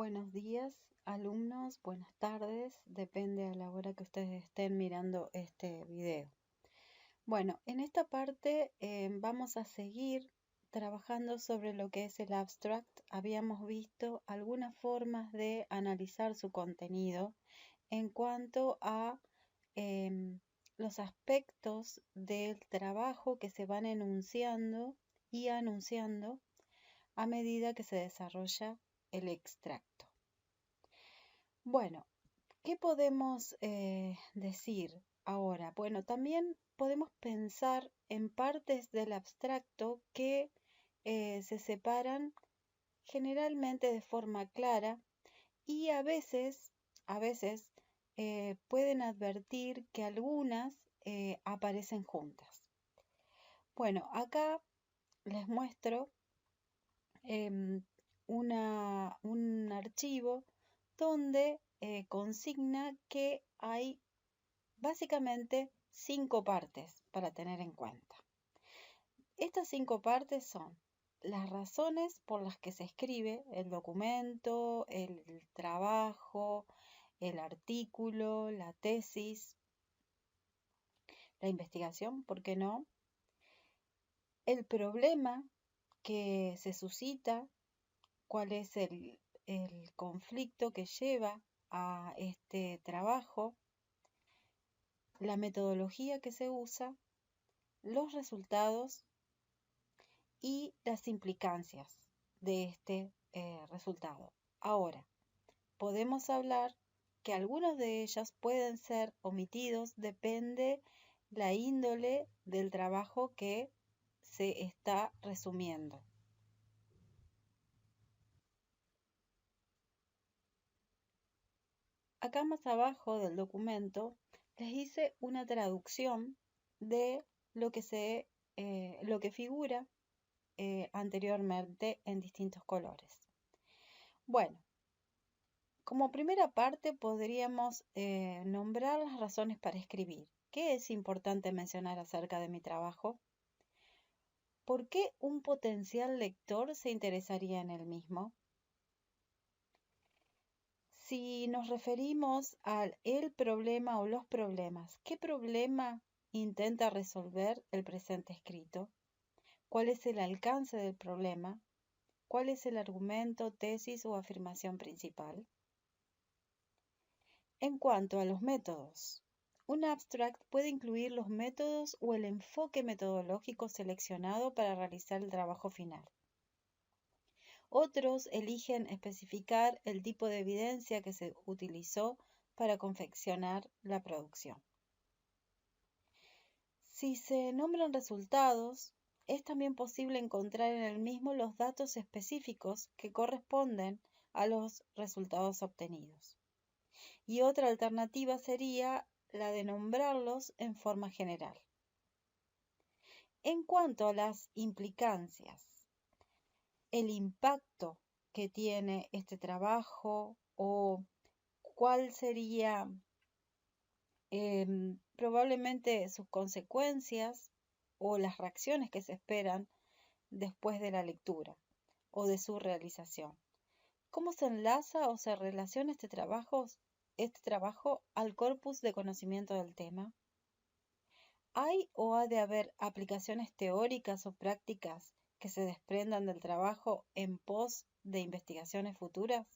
Buenos días, alumnos, buenas tardes, depende a la hora que ustedes estén mirando este video. Bueno, en esta parte vamos a seguir trabajando sobre lo que es el abstract. Habíamos visto algunas formas de analizar su contenido en cuanto a los aspectos del trabajo que se van enunciando y anunciando a medida que se desarrolla el extracto. Bueno, ¿qué podemos decir ahora? Bueno, también podemos pensar en partes del abstracto que se separan generalmente de forma clara y a veces pueden advertir que algunas aparecen juntas. Bueno, acá les muestro un archivo donde consigna que hay básicamente 5 partes para tener en cuenta. Estas 5 partes son las razones por las que se escribe el documento, el trabajo, el artículo, la tesis, la investigación, ¿por qué no? El problema que se suscita, cuál es el conflicto que lleva a este trabajo, la metodología que se usa, los resultados y las implicancias de este resultado. Ahora, podemos hablar que algunos de ellos pueden ser omitidos, depende la índole del trabajo que se está resumiendo. Acá más abajo del documento les hice una traducción de lo que figura anteriormente en distintos colores. Bueno, como primera parte podríamos nombrar las razones para escribir. ¿Qué es importante mencionar acerca de mi trabajo? ¿Por qué un potencial lector se interesaría en el mismo? Si nos referimos al el problema o los problemas, ¿qué problema intenta resolver el presente escrito? ¿Cuál es el alcance del problema? ¿Cuál es el argumento, tesis o afirmación principal? En cuanto a los métodos, un abstract puede incluir los métodos o el enfoque metodológico seleccionado para realizar el trabajo final. Otros eligen especificar el tipo de evidencia que se utilizó para confeccionar la producción. Si se nombran resultados, es también posible encontrar en el mismo los datos específicos que corresponden a los resultados obtenidos. Y otra alternativa sería la de nombrarlos en forma general. En cuanto a las implicancias, el impacto que tiene este trabajo o cuál sería probablemente sus consecuencias o las reacciones que se esperan después de la lectura o de su realización. ¿Cómo se enlaza o se relaciona este trabajo al corpus de conocimiento del tema? ¿Hay o ha de haber aplicaciones teóricas o prácticas que se desprendan del trabajo en pos de investigaciones futuras?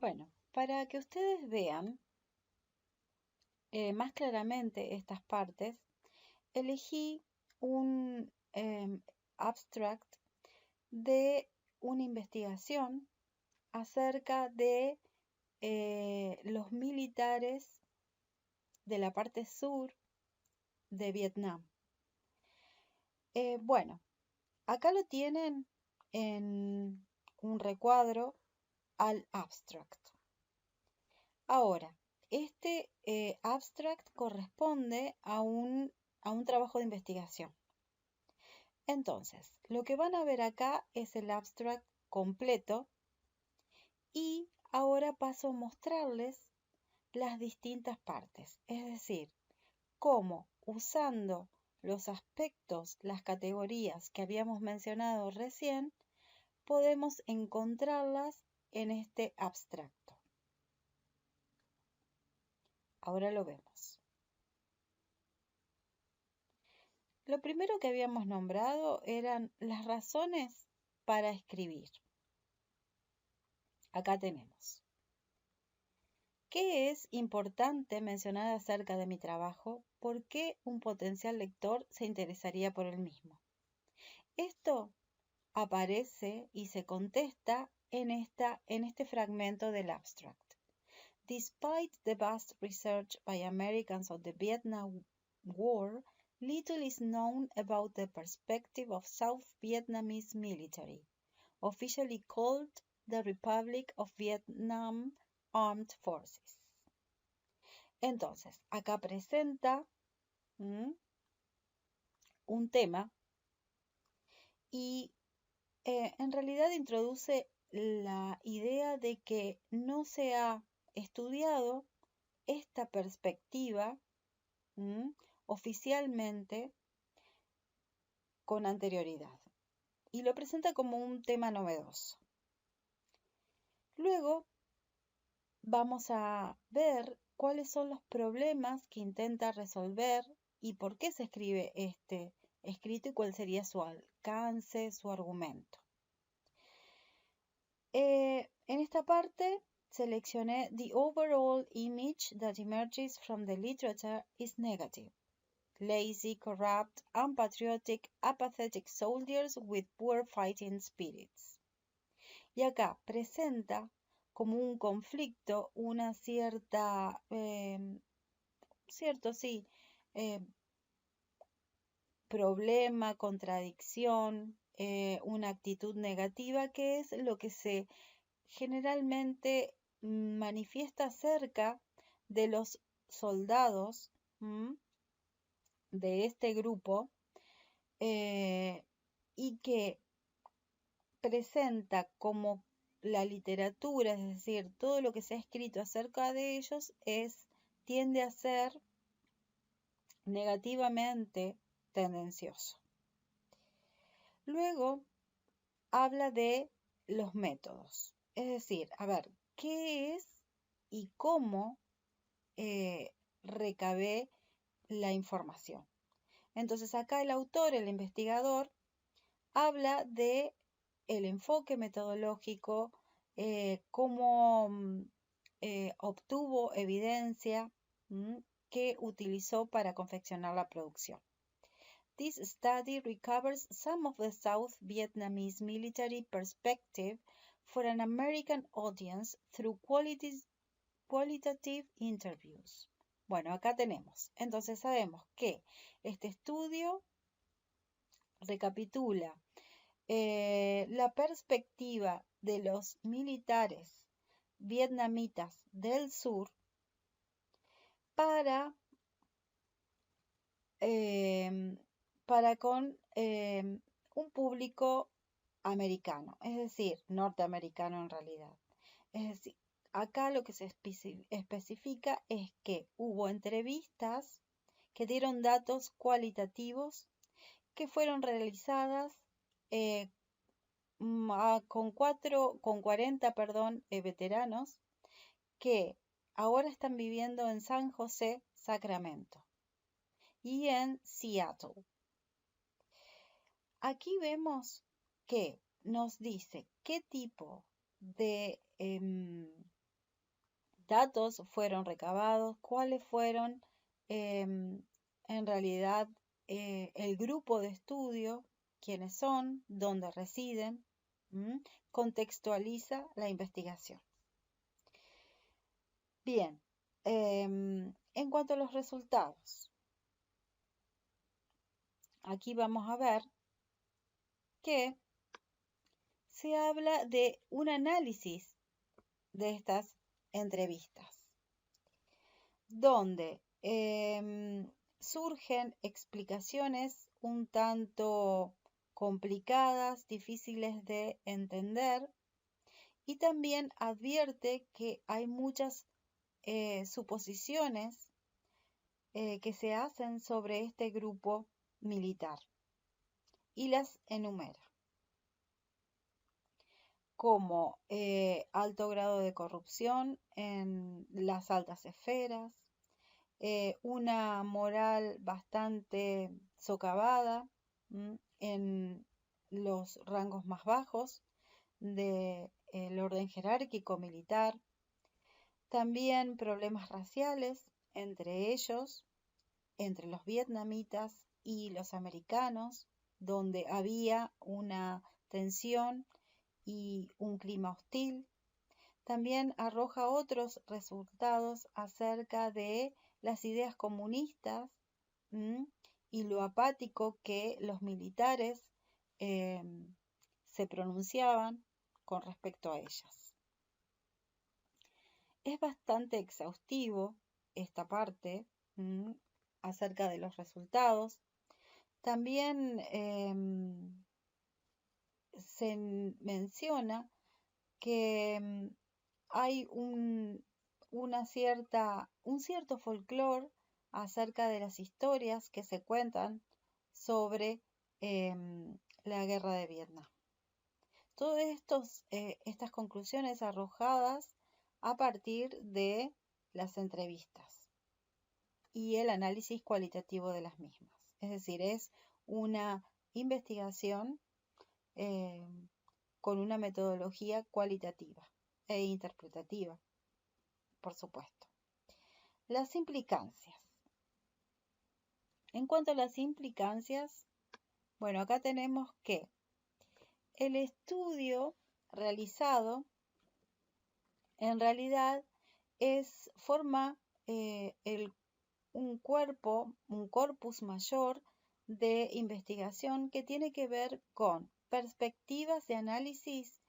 Bueno, para que ustedes vean más claramente estas partes, elegí un abstract de una investigación acerca de los militares de la parte sur de Vietnam. Bueno, acá lo tienen en un recuadro al abstract. Ahora, este abstract corresponde a un trabajo de investigación. Entonces, lo que van a ver acá es el abstract completo y ahora paso a mostrarles las distintas partes, es decir, cómo usando los aspectos, las categorías que habíamos mencionado recién, podemos encontrarlas en este abstracto. Ahora lo vemos. Lo primero que habíamos nombrado eran las razones para escribir. Acá tenemos. ¿Qué es importante mencionar acerca de mi trabajo? ¿Por qué un potencial lector se interesaría por el mismo? Esto aparece y se contesta en este fragmento del abstract. Despite the vast research by Americans on the Vietnam War, little is known about the perspective of South Vietnamese military, officially called the Republic of Vietnam Armed Forces. Entonces, acá presenta un tema y en realidad introduce la idea de que no se ha estudiado esta perspectiva oficialmente con anterioridad y lo presenta como un tema novedoso. Luego vamos a ver cuáles son los problemas que intenta resolver y por qué se escribe este escrito y cuál sería su alcance, su argumento. En esta parte seleccioné the overall image that emerges from the literature is negative. Lazy, corrupt, unpatriotic, apathetic soldiers with poor fighting spirits. Y acá presenta como un conflicto, una problema, contradicción, una actitud negativa, que es lo que se generalmente manifiesta acerca de los soldados de este grupo y que presenta como la literatura, es decir, todo lo que se ha escrito acerca de ellos tiende a ser negativamente tendencioso. Luego habla de los métodos, es decir, a ver, ¿qué es y cómo recabé la información? Entonces acá el autor, el investigador, habla de el enfoque metodológico, cómo obtuvo evidencia que utilizó para confeccionar la producción. This study recovers some of the South Vietnamese military perspective for an American audience through qualitative interviews. Bueno, acá tenemos. Entonces sabemos que este estudio recapitula la perspectiva de los militares vietnamitas del sur para con un público americano, es decir, norteamericano en realidad. Es decir, acá lo que se especifica es que hubo entrevistas que dieron datos cualitativos que fueron realizadas con 40 veteranos que ahora están viviendo en San José, Sacramento y en Seattle. Aquí vemos que nos dice qué tipo de datos fueron recabados, cuáles fueron en realidad el grupo de estudio, quiénes son, dónde residen, contextualiza la investigación. Bien, en cuanto a los resultados, aquí vamos a ver que se habla de un análisis de estas entrevistas, donde surgen explicaciones un tanto complicadas, difíciles de entender, y también advierte que hay muchas suposiciones que se hacen sobre este grupo militar y las enumera como alto grado de corrupción en las altas esferas, una moral bastante socavada en los rangos más bajos del orden jerárquico militar, también problemas raciales entre ellos, entre los vietnamitas y los americanos, donde había una tensión y un clima hostil. También arroja otros resultados acerca de las ideas comunistas y lo apático que los militares se pronunciaban con respecto a ellas. Es bastante exhaustivo esta parte acerca de los resultados. También se menciona que hay un cierto folclore acerca de las historias que se cuentan sobre la guerra de Vietnam. Todas estas conclusiones arrojadas a partir de las entrevistas y el análisis cualitativo de las mismas. Es decir, es una investigación con una metodología cualitativa e interpretativa, por supuesto. Las implicancias. En cuanto a las implicancias, bueno, acá tenemos que el estudio realizado en realidad forma un corpus mayor de investigación que tiene que ver con perspectivas de análisis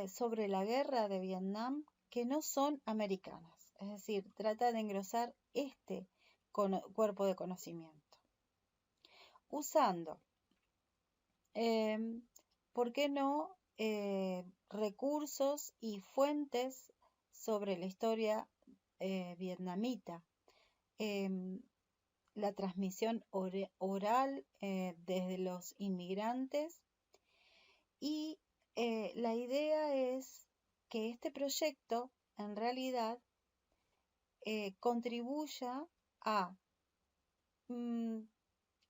sobre la guerra de Vietnam que no son americanas. Es decir, trata de engrosar este cuerpo de conocimiento. Usando, ¿por qué no?, recursos y fuentes sobre la historia vietnamita. La transmisión oral desde los inmigrantes, y la idea es que este proyecto en realidad contribuya a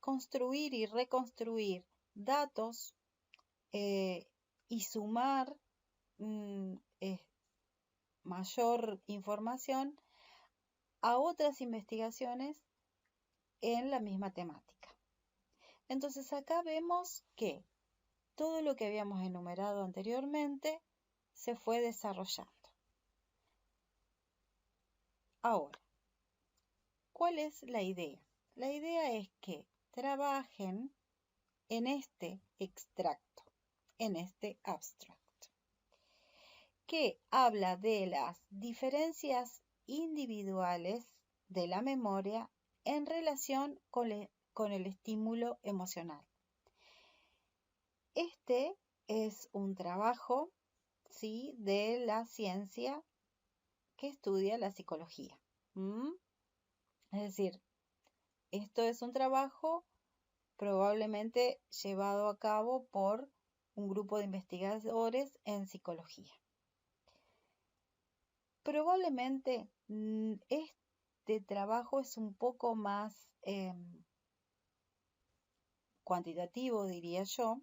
construir y reconstruir datos y sumar mayor información a otras investigaciones en la misma temática. Entonces acá vemos que todo lo que habíamos enumerado anteriormente se fue desarrollando. Ahora, ¿cuál es la idea? La idea es que trabajen en este extracto, en este abstract, que habla de las diferencias individuales de la memoria en relación con el estímulo emocional. Este es un trabajo, ¿sí?, de la ciencia que estudia la psicología. Es decir, esto es un trabajo probablemente llevado a cabo por un grupo de investigadores en psicología. Probablemente este trabajo es un poco más cuantitativo, diría yo,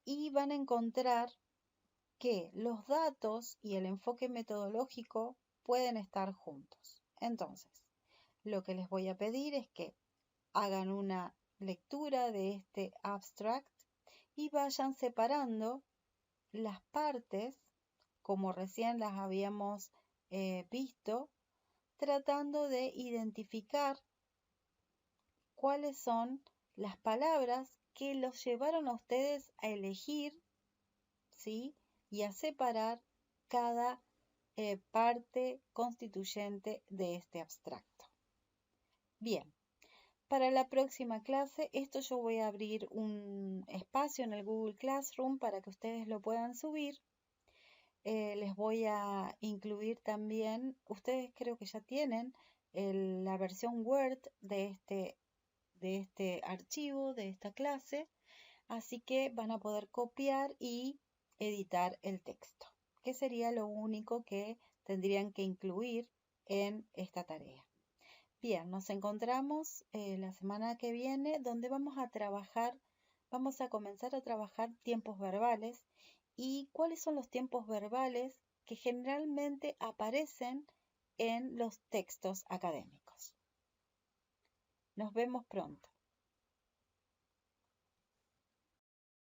y van a encontrar que los datos y el enfoque metodológico pueden estar juntos. Entonces, lo que les voy a pedir es que hagan una lectura de este abstract y vayan separando las partes, como recién las habíamos visto, tratando de identificar cuáles son las palabras que los llevaron a ustedes a elegir, ¿sí? Y a separar cada parte constituyente de este abstracto. Bien, para la próxima clase, esto yo voy a abrir un espacio en el Google Classroom para que ustedes lo puedan subir. Les voy a incluir también, ustedes creo que ya tienen la versión Word de este archivo, de esta clase, así que van a poder copiar y editar el texto, que sería lo único que tendrían que incluir en esta tarea. Bien, nos encontramos la semana que viene, donde vamos a comenzar a trabajar tiempos verbales y cuáles son los tiempos verbales que generalmente aparecen en los textos académicos. Nos vemos pronto.